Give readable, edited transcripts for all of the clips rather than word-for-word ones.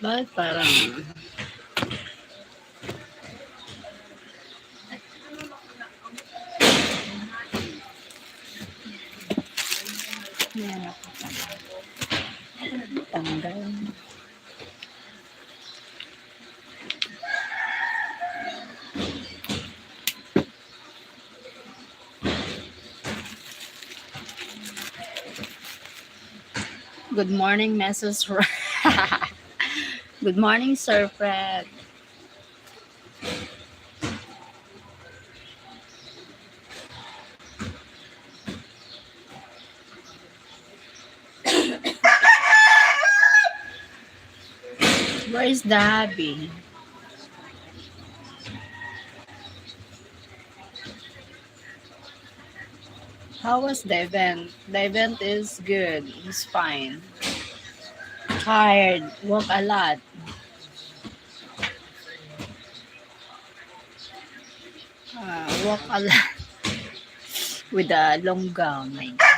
Bakit parang... Yan ako. Tanggal. Good morning, Mrs. Good morning, Sir Fred. Where is the hubby? How was the event? The event is good. It's fine. Tired. Walk a lot. Walk a lot with a long gown. My God.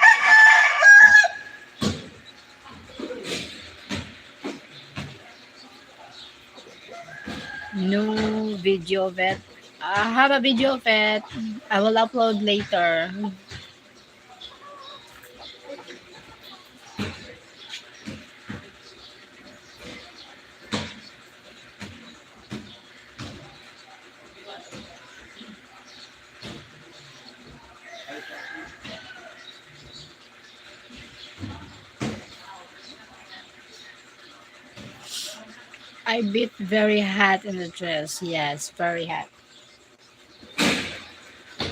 No video of it. I have a video of it. I will upload later. I beat very hot in the dress. Yes, very hot.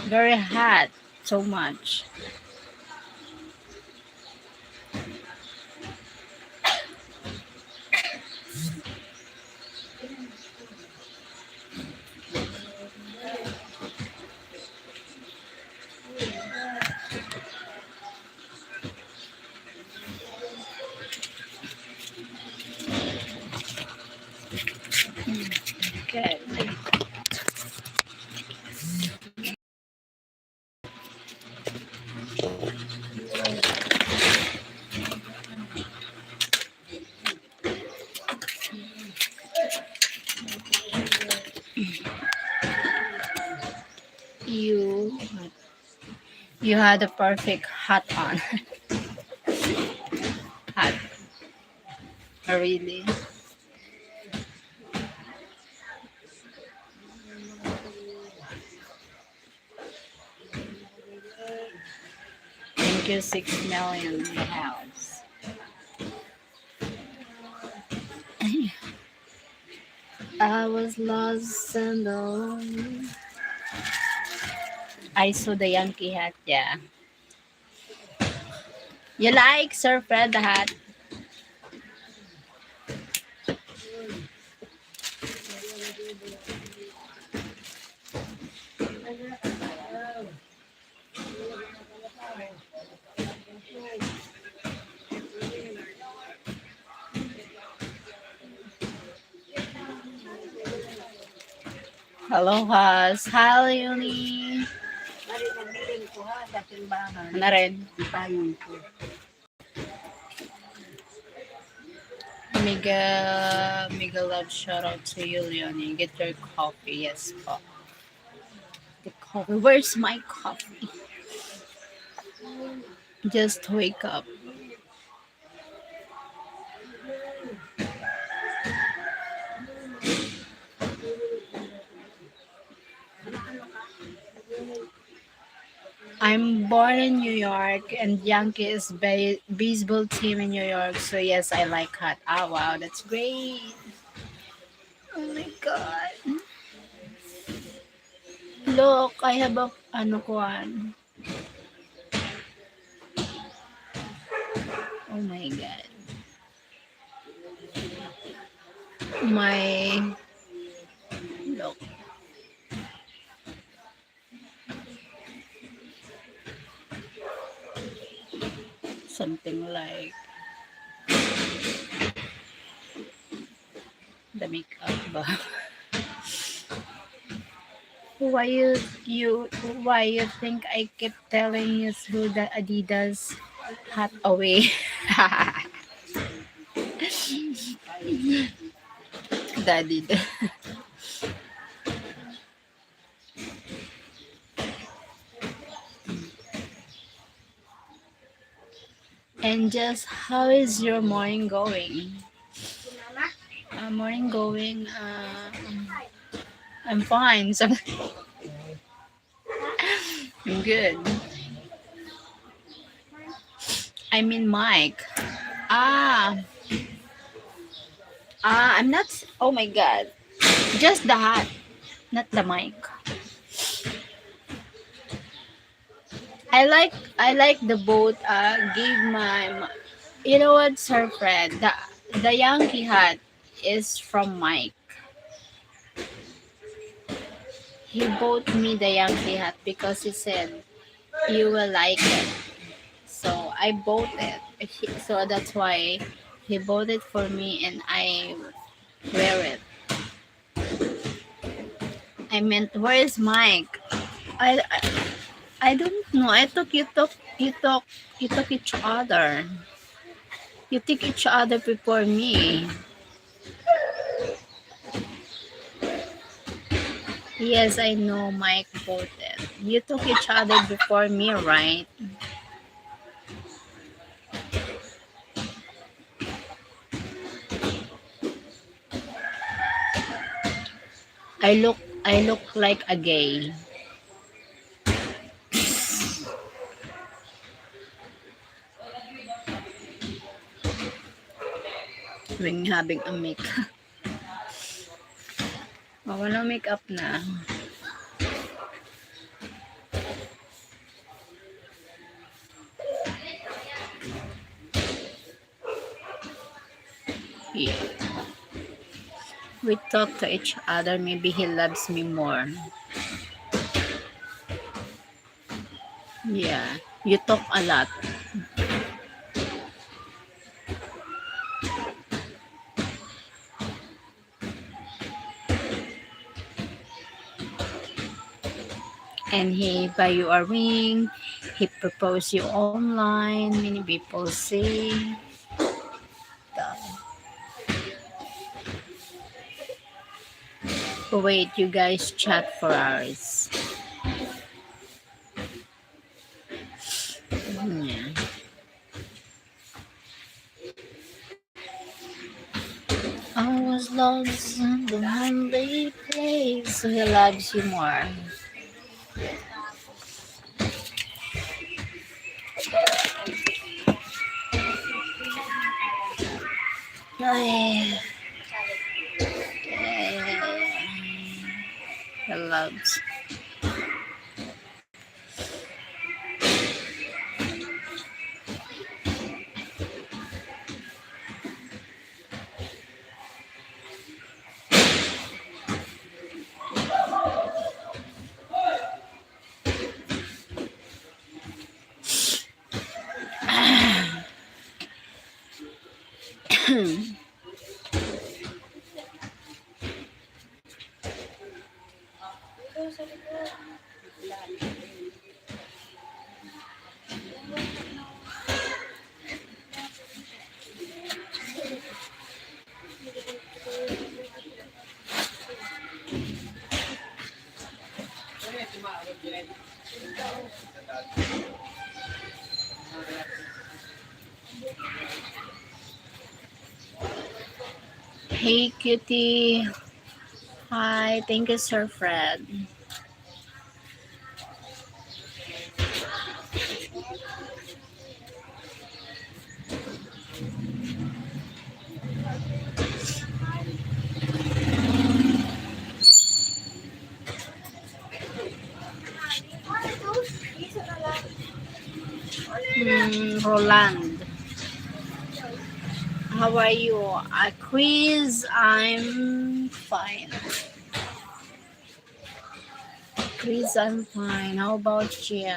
Very hot. So much. Okay. You had a perfect hat on. Hat. Oh, really? Thank you, 6 million in the house. I was lost and alone. I saw the Yankee hat, yeah. You like Sir Fred the hat? Hello, Has. Hi, Leonie. Ano rin? Mega love shout out to you, Leonie. Get your coffee. Yes, po. The coffee. Where's my coffee? Just wake up. I'm born in New York, and Yankees baseball team in New York. So yes, I like hot. Ah, wow, that's great. Oh my God. Look, I have a kuan. Oh my God. My look. Something like the makeup ba? Why you why you think I keep telling you through the Adidas hat away? The Adidas. And just how is your morning going? Morning going. I'm fine. So I'm good. I mean Mike. Ah, I'm not. Oh my God. Just the hat, not the mic. I like the boat. Gave you know what, Sir Fred? The Yankee hat is from Mike. He bought me the Yankee hat because he said you will like it. So I bought it. So that's why he bought it for me and I wear it. I meant, where is Mike? I don't know. I thought you took each other. You took each other before me. Yes, I know Mike bought it. You took each other before me, right? I look like a gay when having a make. Oh, walang makeup na. Yeah. We talk to each other. Maybe he loves me more. Yeah. You talk a lot. And he buy you a ring. He propose you online. Many people say. Wait, you guys chat for hours. Yeah. I was lost in the lonely place, so he loves you more. Ay, he loves. Hey, cutie. Hi, thank you, Sir Fred. Roland, how are you? Quiz, I'm fine. Chris, I'm fine. How about you?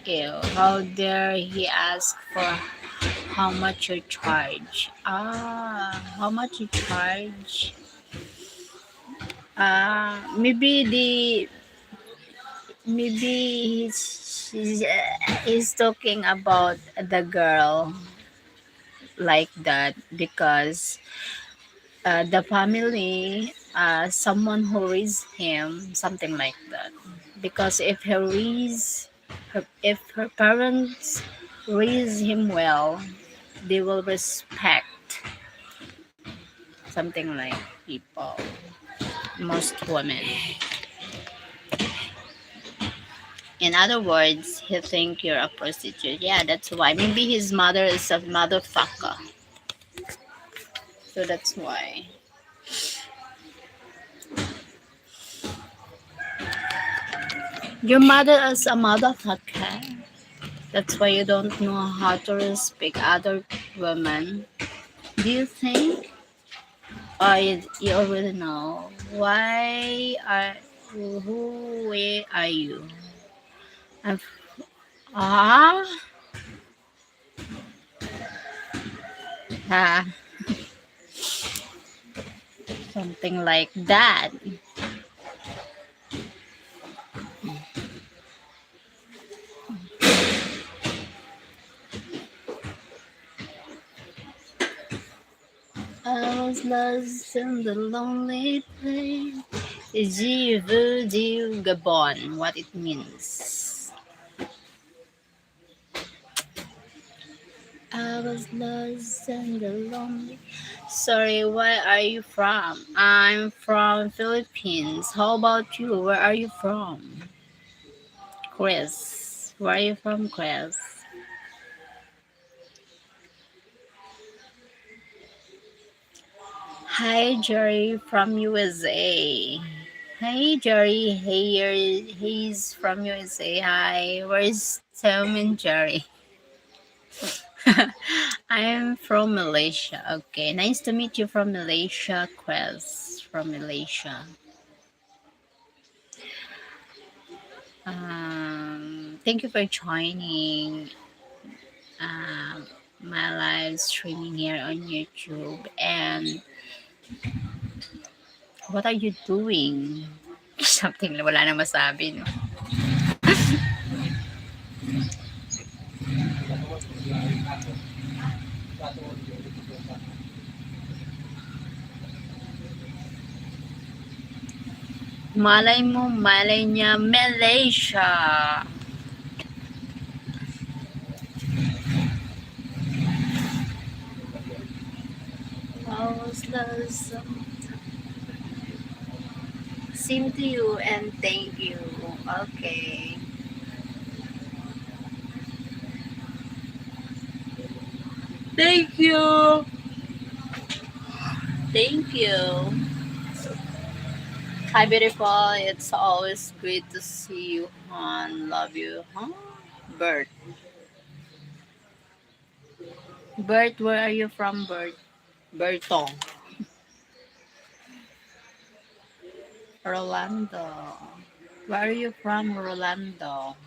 Ew, how dare he ask for how much you charge? How much you charge? Maybe he's talking about the girl like that because the family, someone who raised him, something like that. Because if her parents raise him well, they will respect something like people. Most women. In other words, he think you're a prostitute. Yeah, that's why. Maybe his mother is a motherfucker. So that's why. Your mother is a motherfucker. That's why you don't know how to respect other women. Do you think? Or you already know? Where are you? I'm, ah, ah, something like that. I was lost in the lonely place. Je veux dire Gabon, what it means. I was lost in the lonely. Sorry, where are you from? I'm from Philippines. How about you? Where are you from? Chris. Where are you from, Chris? Hi, Jerry from USA. Hi, Jerry. He's from USA. Hi, where's Tom and Jerry? I'm from Malaysia. Okay, nice to meet you from Malaysia, Chris. From Malaysia. Thank you for joining um, my live streaming here on YouTube. And what are you doing? Something na wala na masabi, no? Malay mo, malay niya, Malaysia. I was lost. Same to you and thank you. Okay. Thank you. Thank you. Hi, beautiful. It's always great to see you, hon. Love you, huh? Bert. Bert, where are you from, Bert? Bertong. Rolando. Where are you from, Rolando?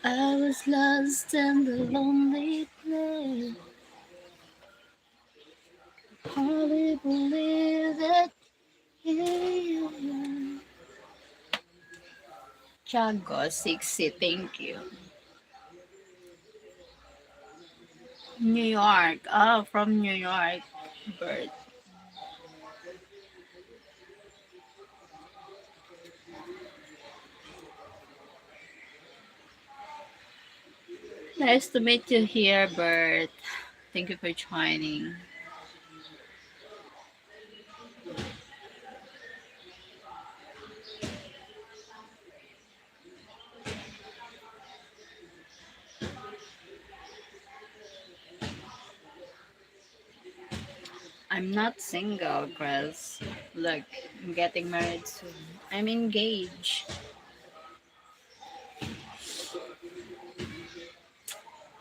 I was lost in the lonely place. Hardly believe it. Yeah. Chago, 60, thank you. New York. Oh, from New York. Bert. Nice to meet you here, Bert. Thank you for joining. I'm not single, Chris. Look, I'm getting married soon. I'm engaged.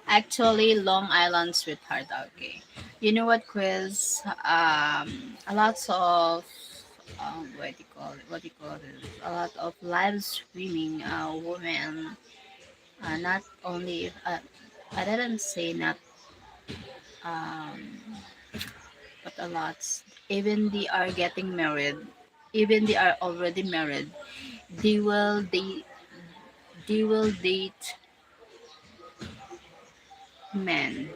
Actually, Long Island, sweetheart. Okay. You know what, Chris? A lots of what do you call it? What do you call it? A lot of live streaming women. Not only I didn't say not, um, but a lot. Even they are getting married. Even they are already married. They will they will date men.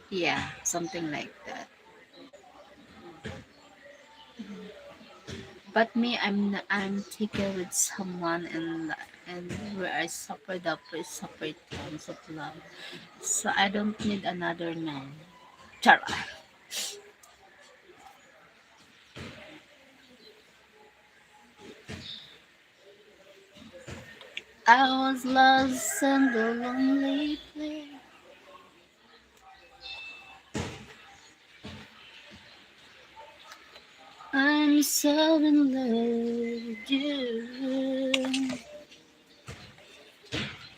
Yeah, something like that. But me, I'm taken with someone, and where I suffer tons of love. So I don't need another man. Chara. I was lost in the lonely place. I'm so in love with you.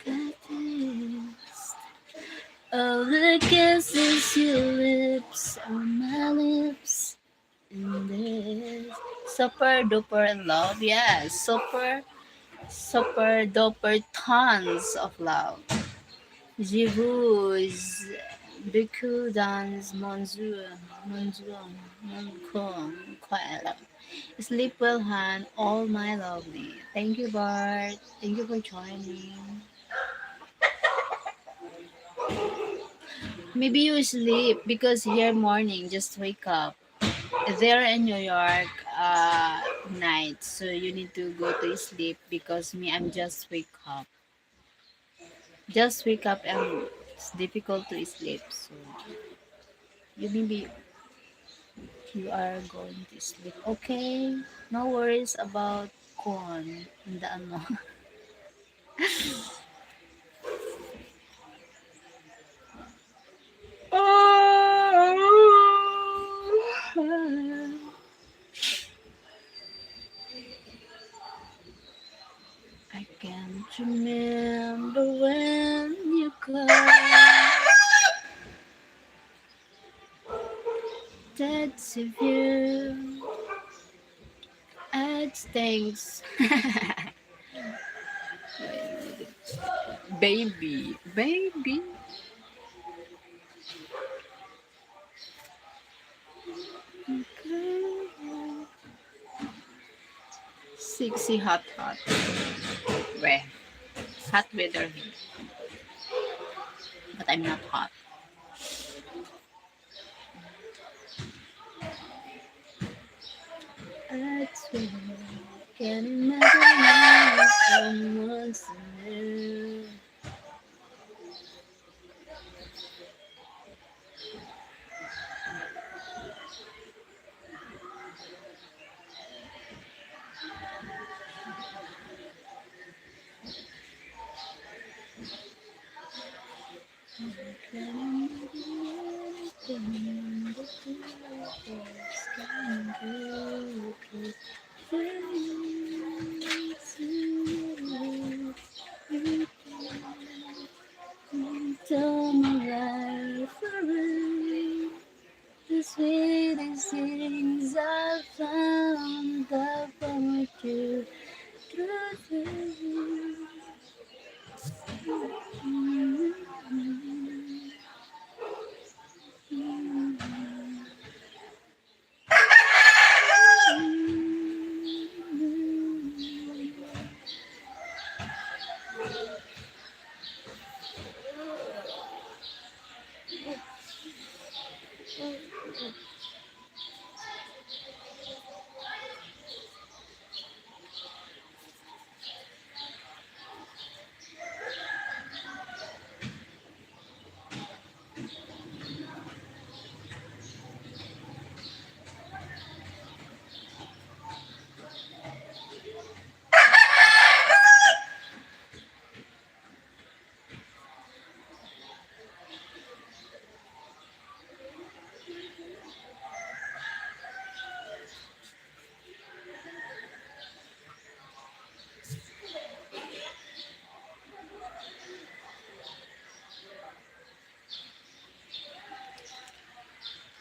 Got this. All the kisses your lips on my lips. And this super duper love, yeah, super duper tons of love. Je vous beaucoup dans mon cœur. Sleep well, Han. All my lovely. Thank you, Bart. Thank you for joining. Maybe you sleep because here morning, just wake up. There in New York, night. So you need to go to sleep because me, I'm just wake up. Just wake up and it's difficult to sleep. So you maybe you are going to sleep. Okay, no worries about corn and the ano. I can't remember when you called. That's a view. It stinks. Baby, baby. Sexy hot hot. Weh. Hot weather here. But I'm not hot. I swear, can't imagine someone's new. Turn my life around. The sweetest things I found that from you through.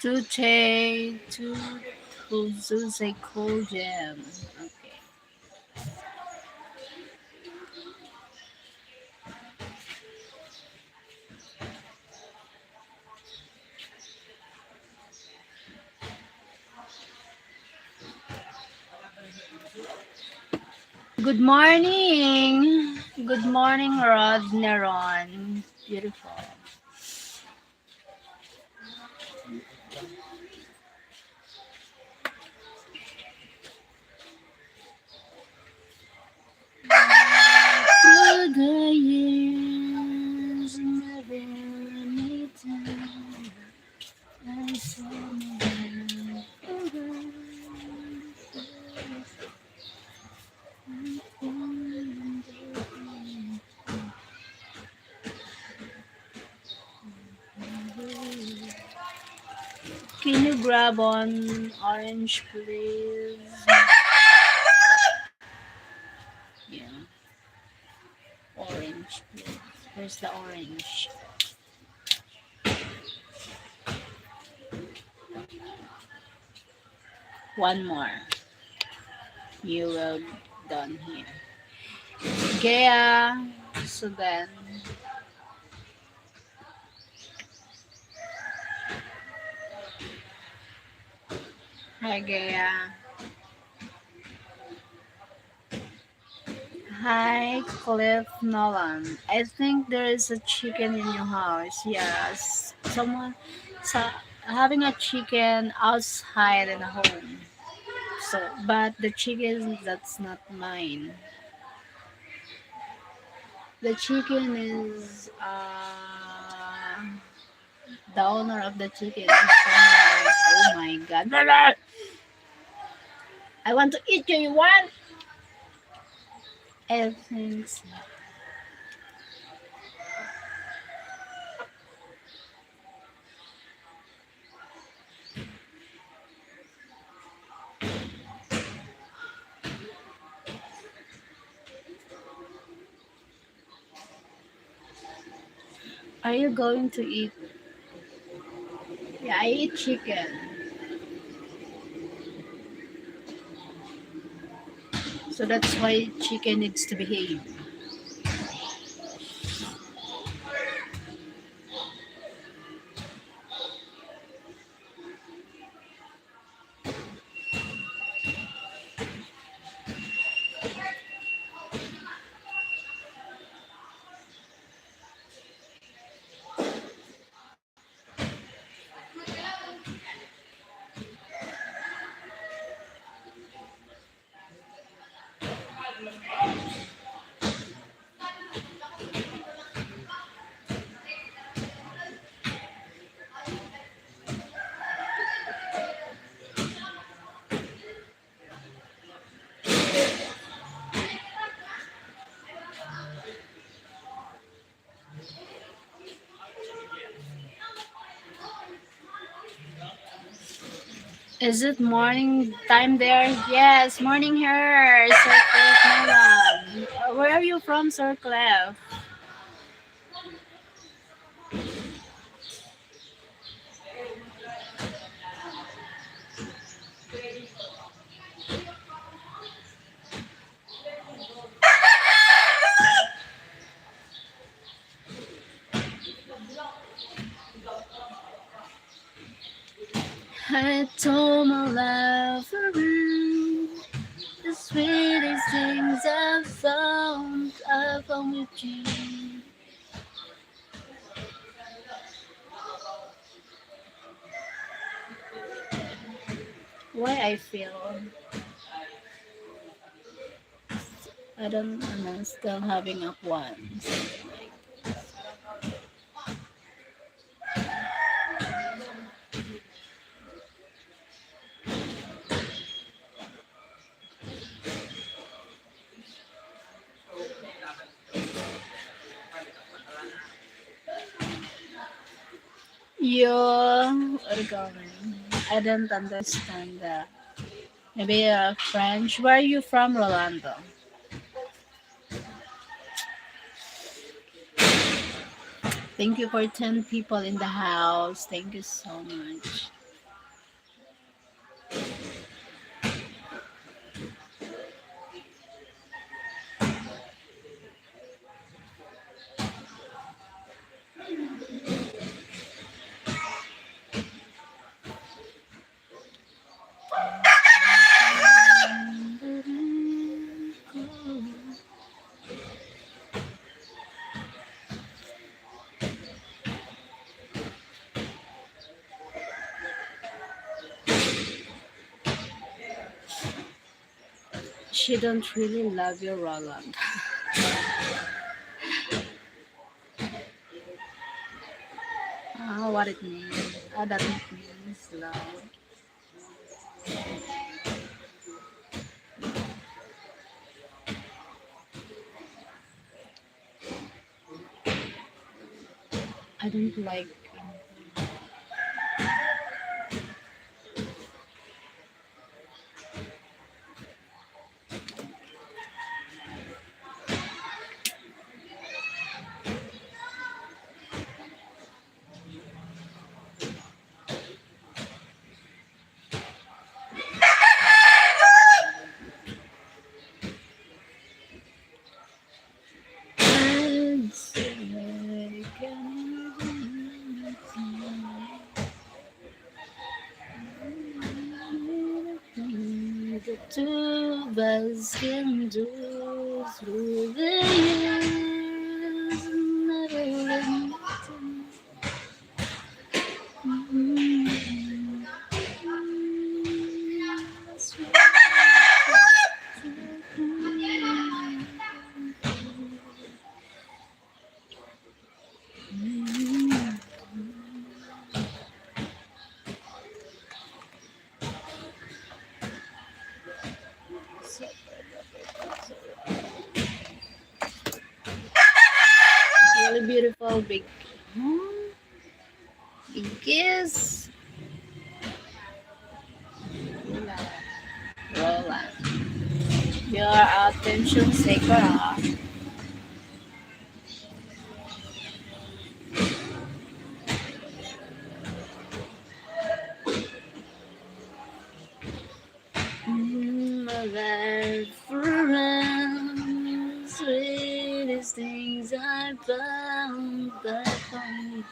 To take to Zeus, a cool gem. Okay. Good morning. Good morning, Rod Neron. Beautiful. Through the years, never meet I saw my Can you grab on orange, please? Yeah, orange, please. Where's the orange? One more. You will done here. Gaya. So then, hi Gaya. Hi Cliff Nolan. I think there is a chicken in your house. Yes, someone having a chicken outside in the home. So, but the chicken that's not mine. The chicken is the owner of the chicken is someone else. Oh my god. I want to eat you. You want? I think so. Are you going to eat? Yeah, I eat chicken. So that's why chicken needs to behave. Is it morning time there? Yes, morning here, Sir Cliff Nolan. Where are you from, Sir Cliff? I told my love around the sweetest things I found with you. Why I feel I don't know, still having up one. You origami. I don't understand that. Maybe French. Where are you from, Rolando? Thank you for 10 people in the house. Thank you so much. she don't really love you, Roland. What it means? That it means love. I don't like. Words I can the two of us can do through the years. Never let really beautiful big, big kiss. Roland, your attention seeker. My life around, sweetest things I found that home.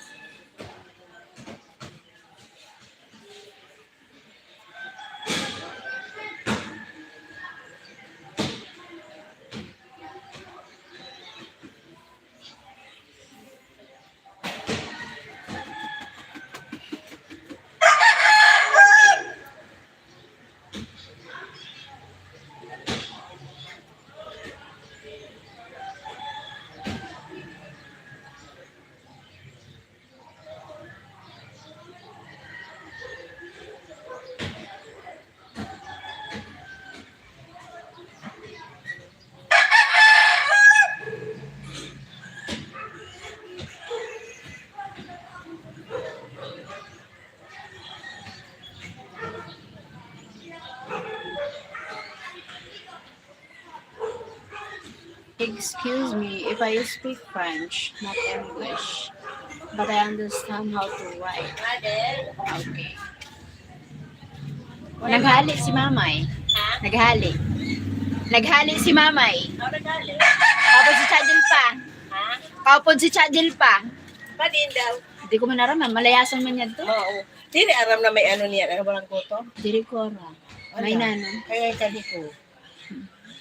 Excuse me if I speak French, not English, but I understand how to write. Okay. Naghali si Mamay. Naghali. Naghali si Mamay. Kapag si Chadil pa. Kapag si Chadil pa. Pa din daw. Hindi ko manaraman. Malayasan man yan to. Oo. Dili aram na may ano niya, ano barang koto? Diri ko ra. May nanon. Kaya kani ko.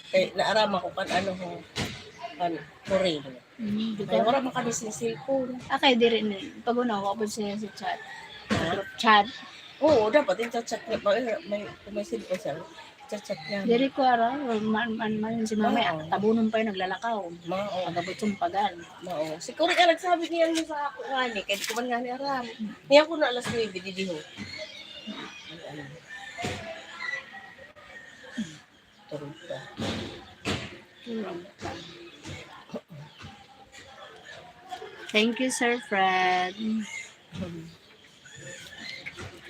Kaya naaram ako kan ano ho. Kan puri. Kaya wala man kami sa cellphone. Okay, diri na. Pag-una ko, kapag siya sa chat. Group chat. Oo, dapat yung chat niya. Kung may cellphone siya, chat niya. Diri ko ara. Man si Mamay. Tabunon pa yung naglalakaw. Mao. Pagabot yung pagan. Mao. Siguro ka nagsabi niya mo sa ako nga ni. Kaya kuman nga ni aram. Niya ko na alas 9, didiho. Turun ka. Thank you, Sir Fred.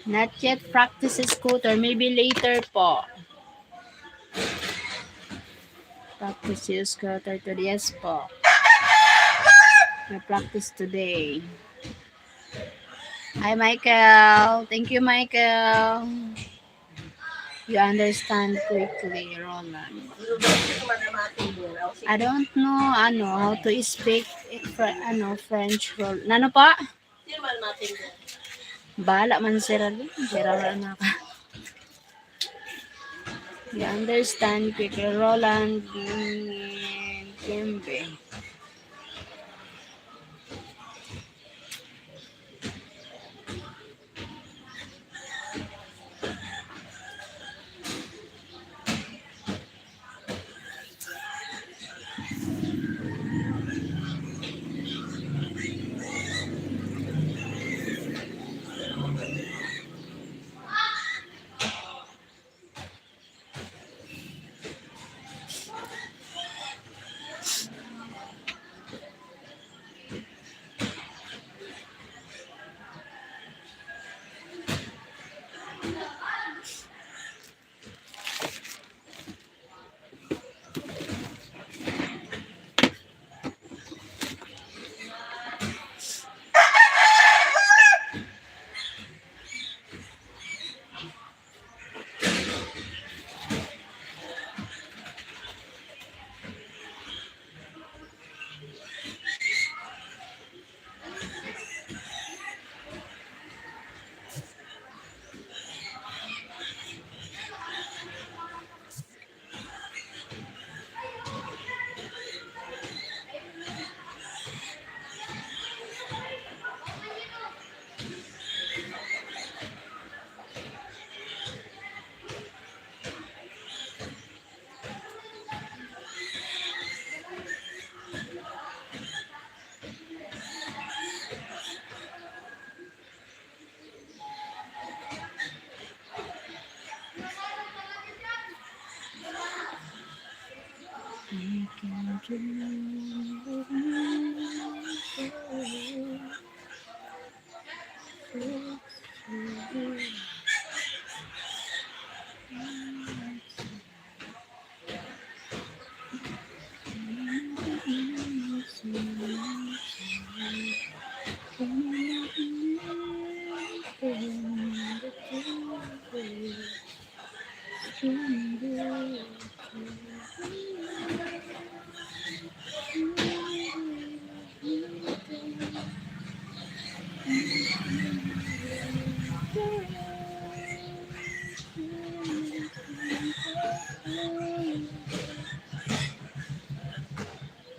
Not yet practice scooter. Maybe later po. Practice scooter today. Yes po. I practice today. Hi, Michael. Thank you, Michael. You understand quickly, Roland. I don't know how to speak French. Nano pa? Sino man natin din? Bahala man sila din. Sira na ka. You understand quickly, Roland. Kimbe.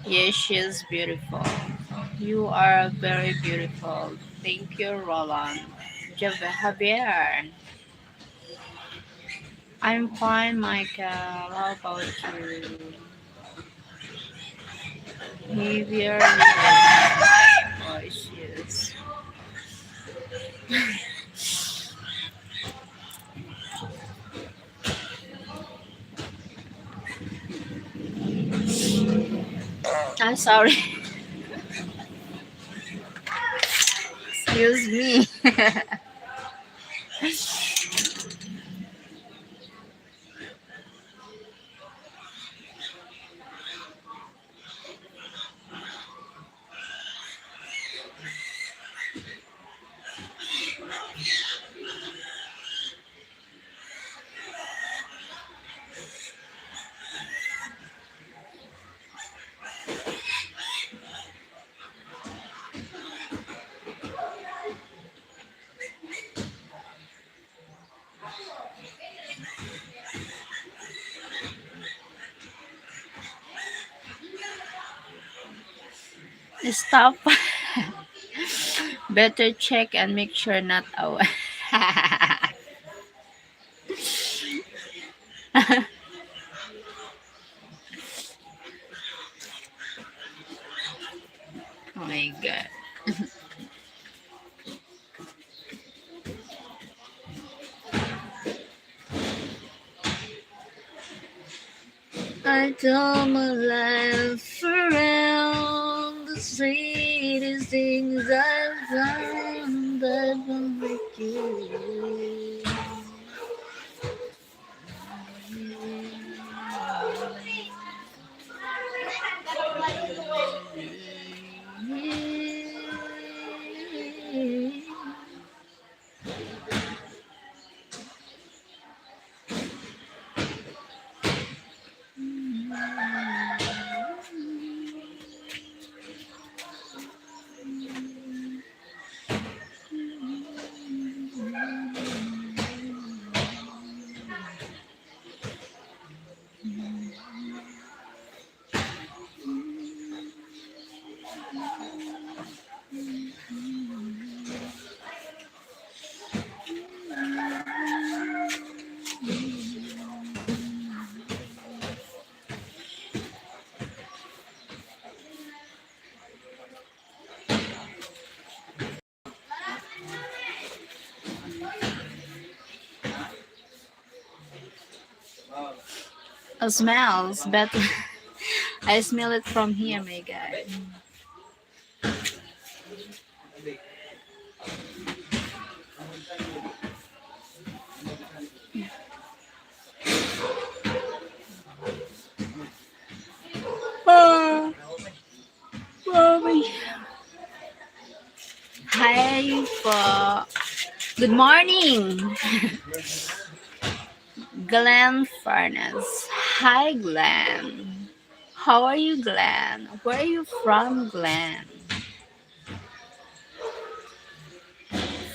Yes, she is beautiful. You are very beautiful. Thank you, Roland. Javier. I'm fine, Michael. How about you? Javier, my voice is. I'm sorry. Excuse me. Stop. Better check and make sure not away. Oh my god. I told my life around the sweetest things I've done, but won't make you. It smells better. I smell it from here, my guy. Oh, mommy. Hi, po. Good morning, Glenn Furness. Hi, Glenn. How are you, Glenn? Where are you from, Glenn?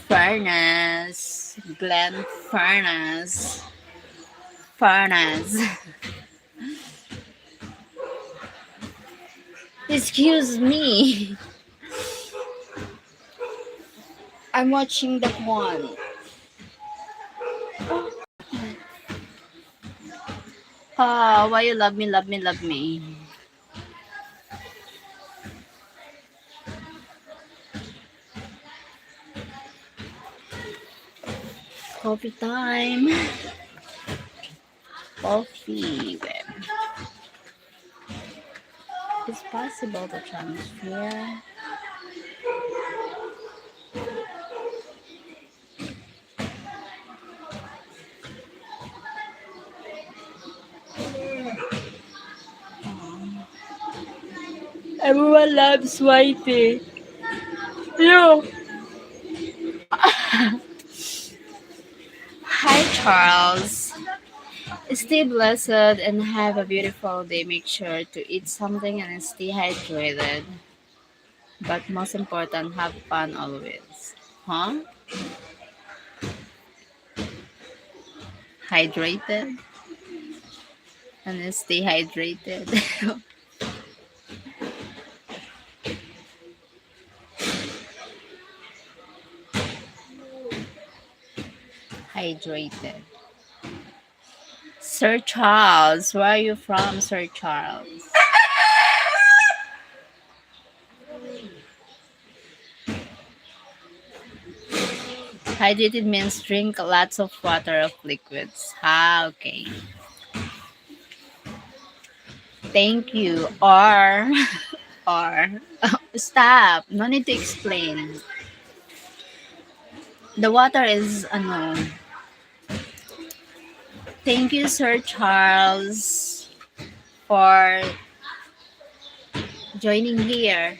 Furnace. Glenn Furnace. Furnace. Excuse me. I'm watching that one. Ah, why you love me, love me, love me. Coffee time. Coffee. It's possible to transfer. Everyone loves Whitey. You. Hi, Charles. Stay blessed and have a beautiful day. Make sure to eat something and stay hydrated. But most important, have fun always. Huh? Hydrated and stay hydrated. Hydrated. Sir Charles, where are you from, Sir Charles? Hydrated means drink lots of water of liquids. Ah, okay. Thank you. Or, or, stop. No need to explain. The water is, ano. Thank you, Sir Charles, for joining here.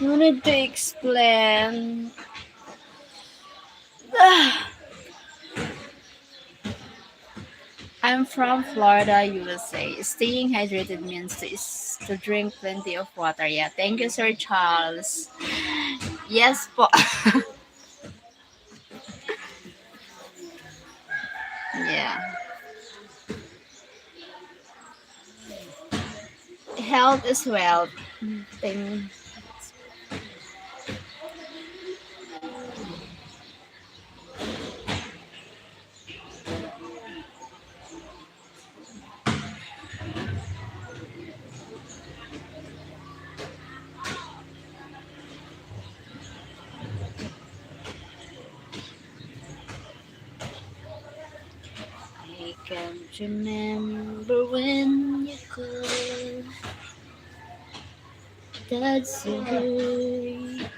No need to explain. I'm from Florida, USA. Staying hydrated means to drink plenty of water. Yeah, thank you, Sir Charles. Yes po. Yeah. Health is wealth. Thing. I can't remember when you called. That's the way.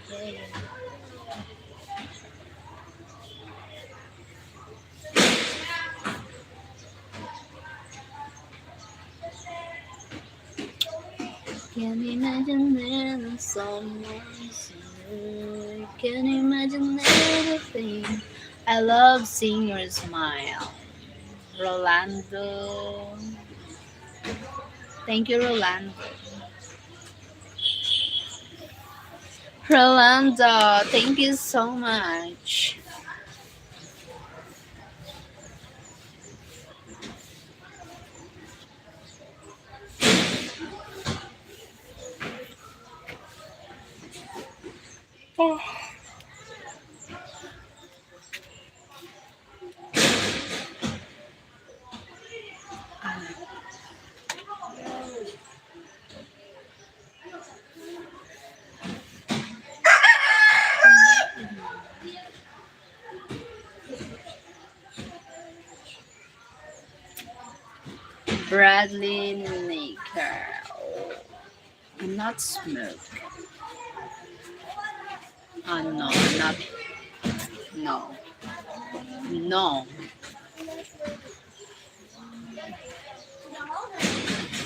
Can imagine when someone's new. Can imagine everything. I love seeing your smile. Rolando. Thank you, Rolando. Rolando, thank you so much. Bradley Naker. Oh, I'm not smoke. No, I'm not. No. No.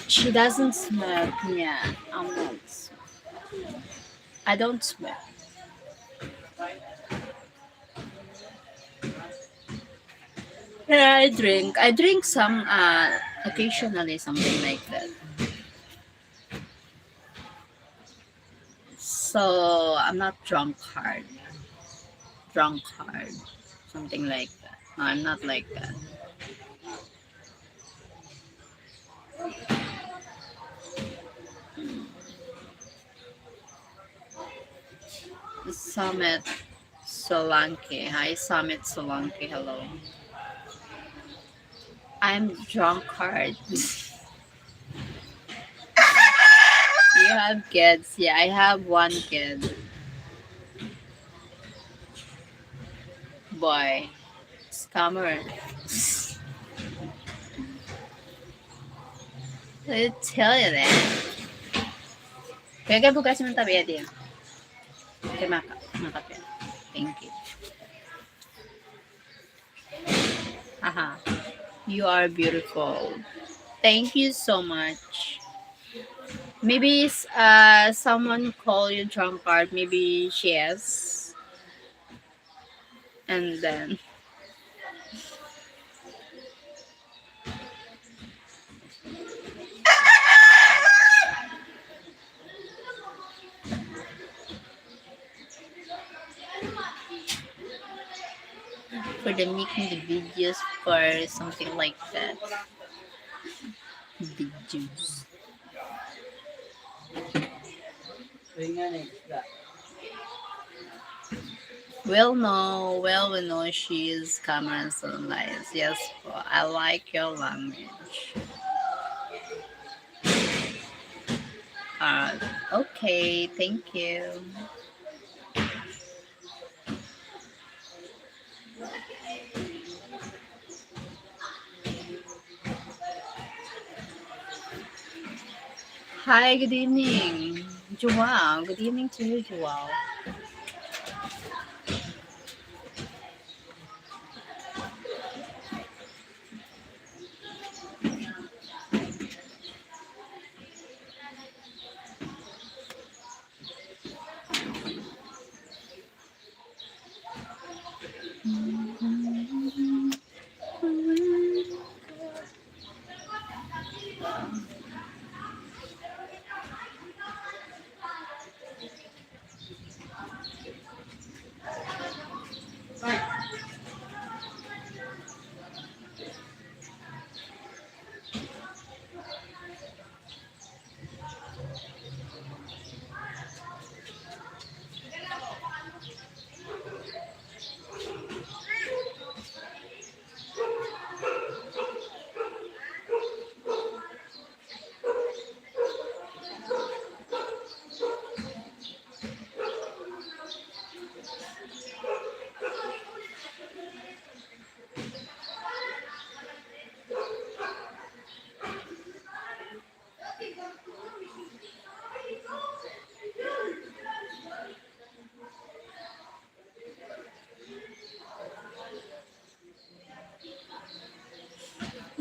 She doesn't smoke. Yeah, I'm not. I don't smoke. Yeah, I drink. I drink some occasionally, something like that. So I'm not drunk hard. Drunk hard. Something like that. No, I'm not like that. Summit Solanke. Hi, Summit Solanke. Hello. I'm drunk hard. You have kids. Yeah, I have one kid. Boy. Scammer. I tell you that. Kaya kaya bukas mo tabi din. Kaya maka. Thank you. Aha. You are beautiful. Thank you so much. Maybe someone call you drunkard. Maybe she is, and then for the making the videos for something like that. Videos. Well, we know she is camera so nice. Yes, I like your language. Uh, okay, thank you. Hi, good evening, Joao. Good evening to you, Joao.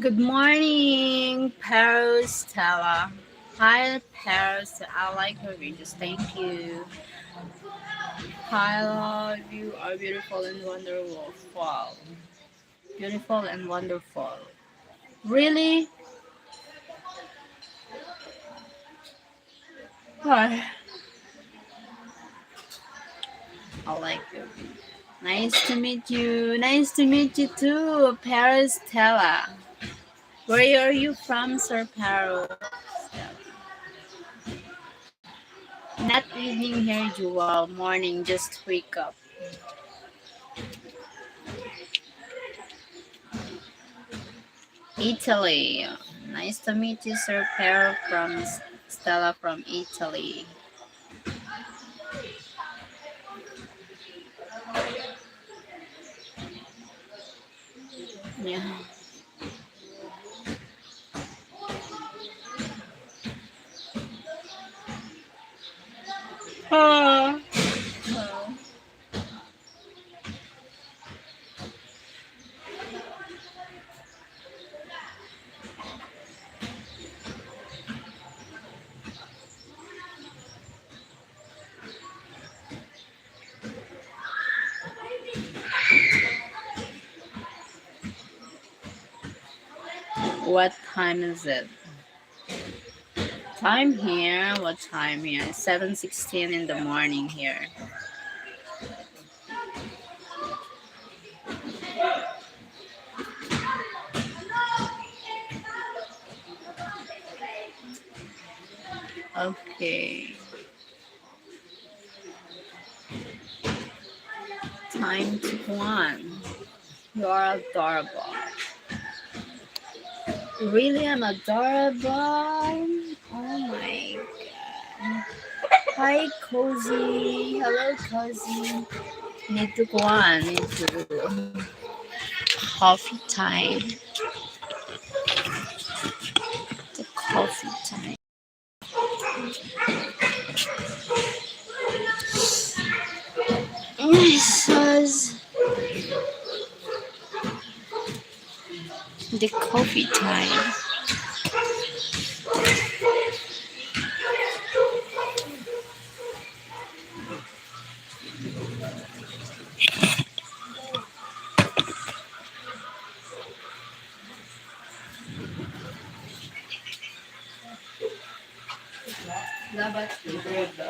Good morning, Paris Stella. Hi, Paris. I like your videos. Thank you. I love you. Are beautiful and wonderful. Wow. Beautiful and wonderful. Really? Hi. I like you. Nice to meet you. Nice to meet you too, Paris Stella. Where are you from, Sir Paris Stella? Not evening here, Jewel. Morning, just wake up. Italy. Nice to meet you, Sir Pero from Stella from Italy. Yeah. Ah. What time is it? Time here? What time here? 7:16 in the morning here. Okay. Time to one. You are adorable. Really, I'm adorable. Oh my god. Hi, Cozy. Hello, Cozy. Need to go on. Need to coffee time. The coffee time. Yes, the coffee time.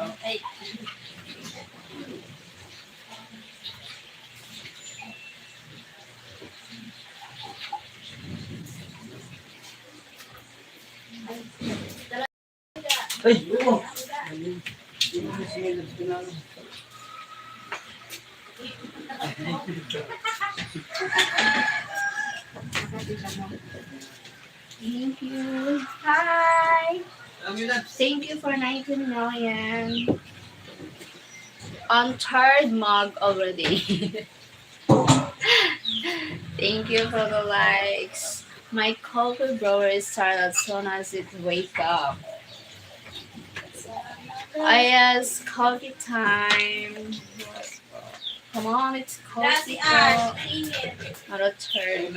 Ay, thank you. Hi. Thank you for 19 million. On third mug already. Thank you for the likes. My coffee brewer started as soon as it wake up. I yes, coffee time. Come on, it's coffee time. Not a turn.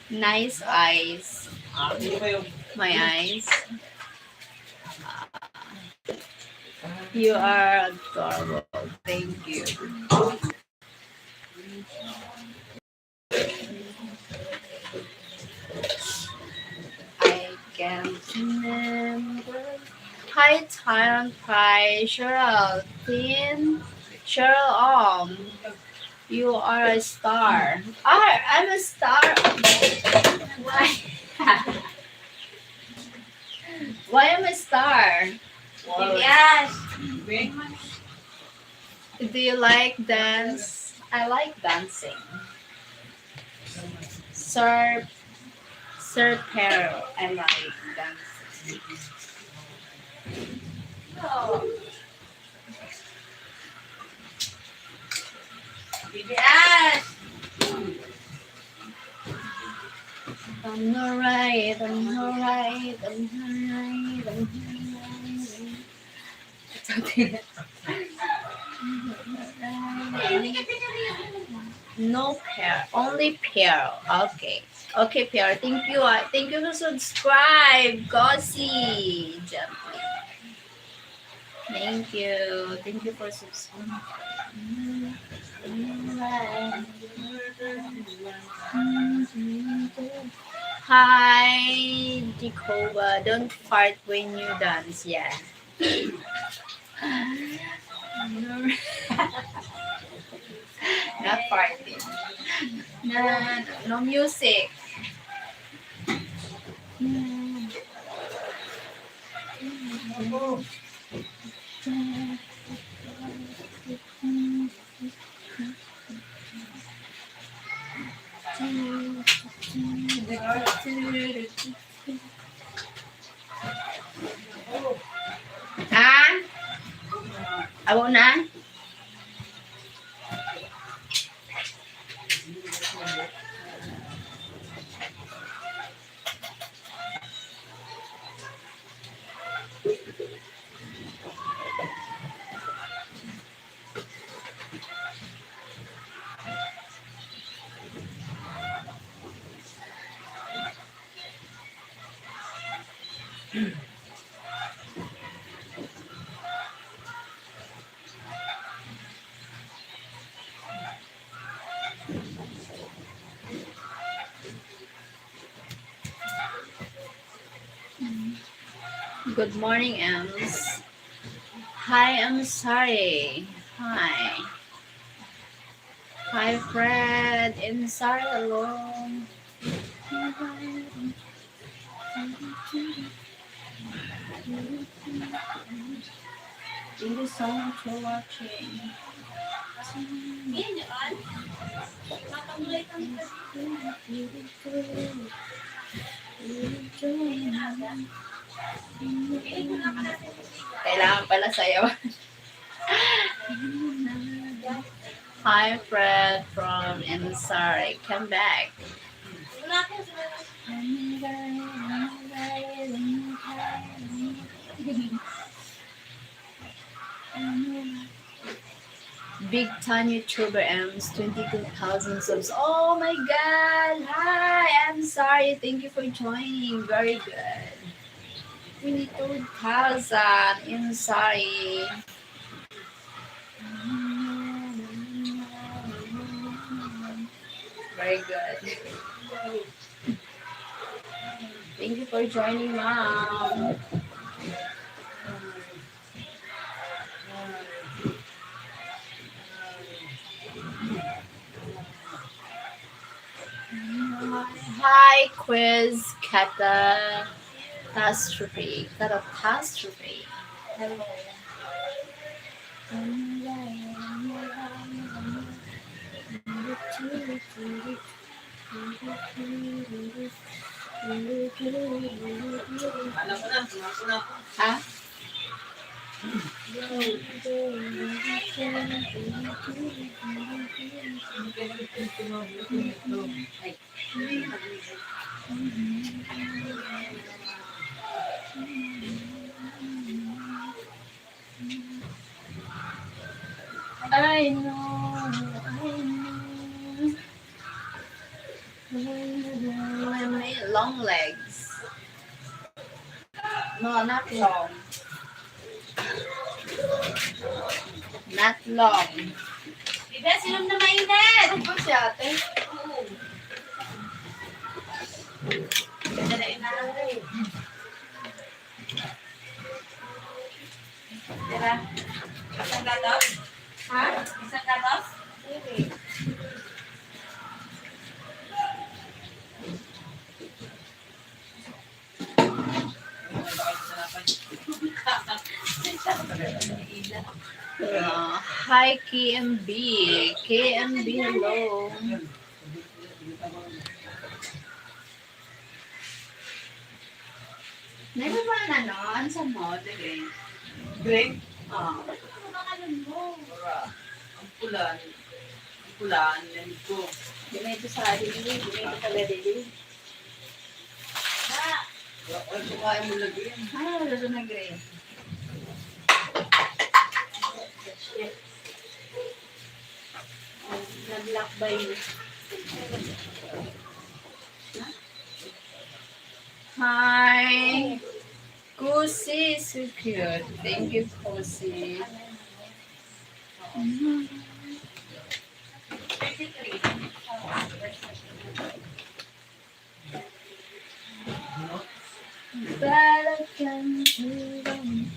Nice eyes. My eyes. You are adorable. Thank you. I can't remember. Hi, Tyrant Pie, Cheryl, Thin, Sheryl Ohm. You are a star. I'm a star. Why? Why am I a star? Yes. Do you like dance? I like dancing. Sir, Sir Peril, I like dancing. Yes. I'm alright, I'm alright, I'm alright, I'm alright. It's okay. No pair, only pair. Okay. Okay, pair. Thank you. Thank you for subscribe. Gossy. Gently. Thank you. Thank you for subscribing. Hi, Jacoba. Don't fart when you dance. Yeah. Not farting. No, no music. Ah, ako na. Good morning, Ems. Hi, I'm sorry. Hi. Hi, Fred. I'm sorry alone. Thank you so much for watching. Kailangan pala sayo. Hi, Fred from Insari. Come back. Big Time YouTuber M's 22,000 subs. Oh my god! Hi! I'm sorry. Thank you for joining. Very good. 22,000. I'm sorry. Very good. Thank you for joining, Mom. Hi, quiz catastrophe. Catastrophe. Hello. Ha? I know, my long legs. No, not long. Not long. Ibes, inom na mainit! Ano ba siya, ate? Dalain na. Tira. Isang gatos? Ha? Isang gatos? Hindi. Hi, KMB. KMB, hello. Meron ba na, no? Ano sa mo? Drink? Drink? Oo. Ano bang alam mo? Ang pulan. Ang pulan, yan ko. Di na ito sa dili. Di na ito pala dili. Wala sukain mo lagi yan. Ah, wala doon na gray. Nag-lock ba yun? Hi! Kusi, so cute. Thank you, Kusi. Balakan ulang.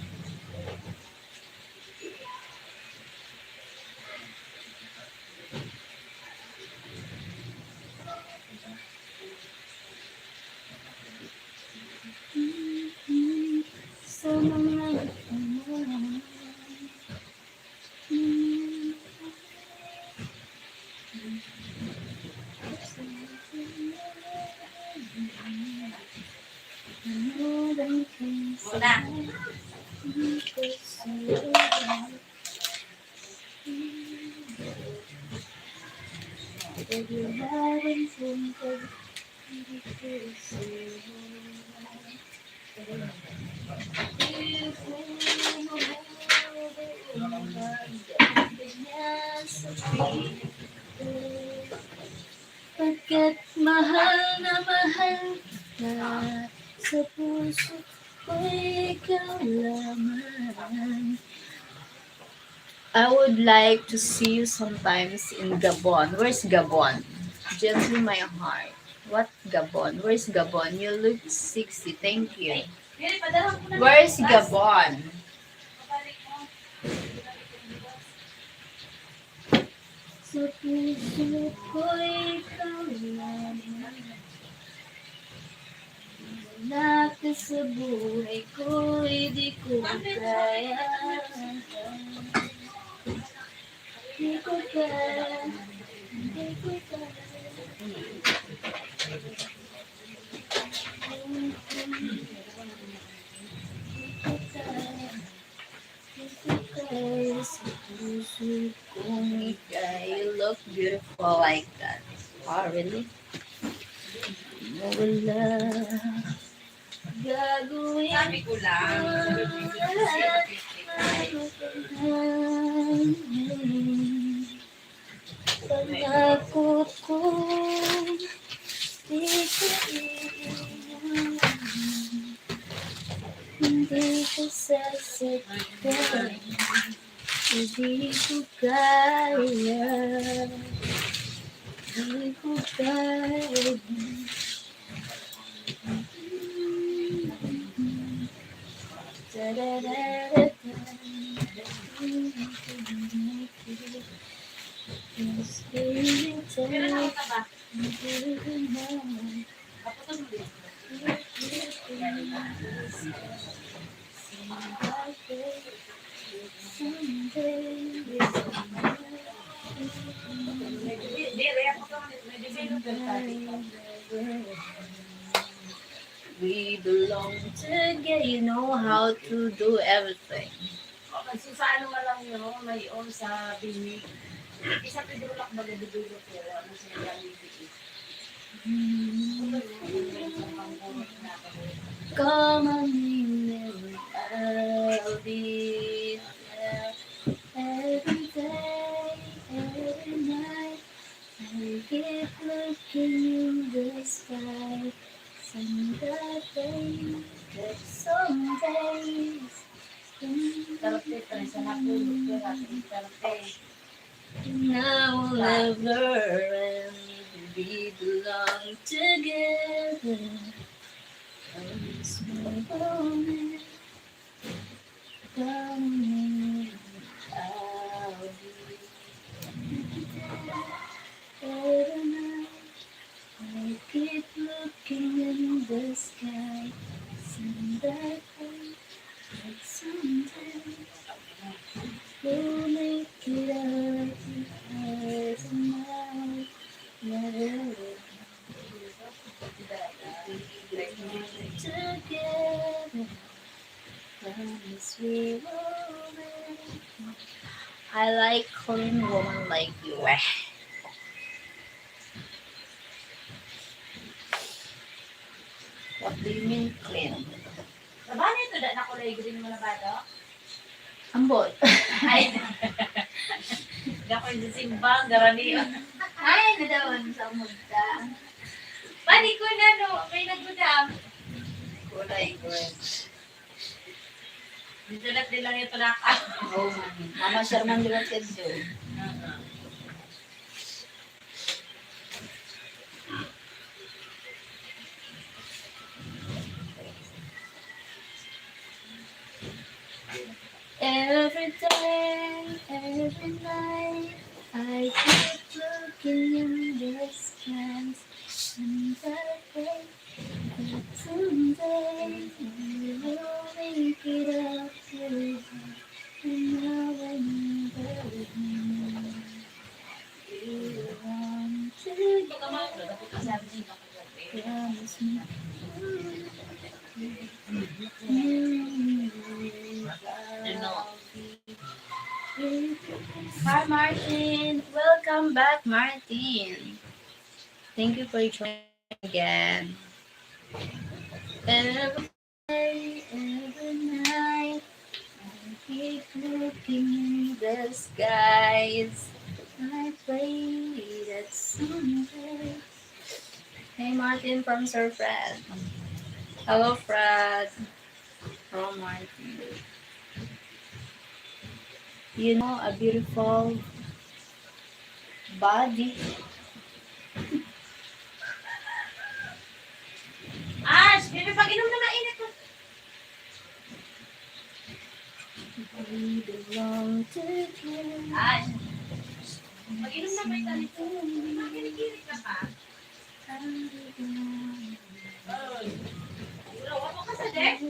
Sa mga panahon. Muna. Pagkat mahal na mahal ka sa puso ko'y ikaw lamang. I would like to see you sometimes in Gabon. Where's Gabon? Gently my heart. What Gabon? Where's Gabon? You look 60. Thank you. Dili, padala ko na. Where's Gabon? Pabalik mo. Sa puso ko'y ikaw lamang. Wala ka sa buhay ko'y di ko kaya. Di ko kaya. Di ko kaya. You look beautiful like that. Oh, really? Wala gagawin Sabi ko lang. Hindi ko sasabihin, hindi ko kaya, hindi ko kaya. Da-da-da-da-da. Just leave it Meron take ka ba? you now. Kaputan mo din. Di, react ko ka. May develop ka tayo. We belong together, you know how to do everything. Okay, so sa ano nga lang yun, may on sa binig. Isa pidulak ba develop ko? Ano siya reality? Come on in and I'll be there every day, every night. I keep looking in the sky. Someday, that some days, Tarapte, pare sa napulog ko natin. Tarapte. now we'll never end. We belong together. This moment, coming, I'll be there every night. I keep looking in the sky. Someday, someday, we'll make it up as now. Never together, promise we will make. I like clean woman like you. What do you mean clean? Sabana ito na nakulay green mo na ba ito? Ambot. Ay, ako yung simbang, garani. Ay, nadawan sa mugda. Pani ko na no, may nagudam. Kulay green. Dito lang nilang ito na ka. Oh, Mama Sherman di ba siya doon? Every day, every night, I keep looking in the skies. And that day, that someday, we will make it up together. And now and then, we want to promise me. Hi Martin, welcome back Martin. Thank you for joining again. Every day, every night, I keep looking in the skies. I pray that someday. Hey Martin from Sir Fred. Hello Fred. Hello Martin. You know a beautiful body. Ash, bebe, pag-inom na mainit ko. We belong together. Ash, pag-inom na may talito. Makinig-kinig ka pa. Oh. Ako ka sa deck?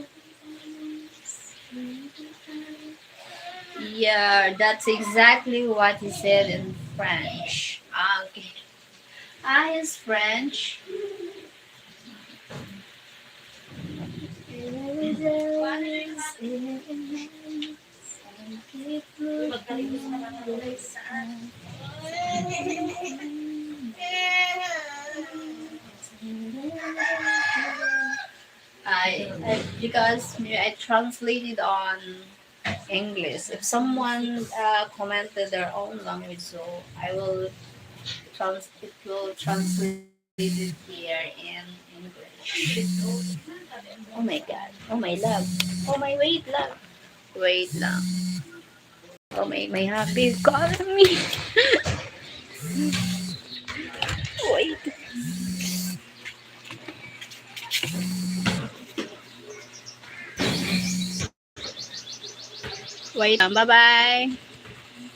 Yeah, that's exactly what he said in French. Okay. Ah, he's French. Every day, every night, I keep looking at the sky. Because I translated on English. If someone commented their own language, so I will it will translate it here in English. Oh my God. Oh my love. Oh my wait love. Wait lang. Oh my happy is calling me. Wait. Wait lang. Bye-bye.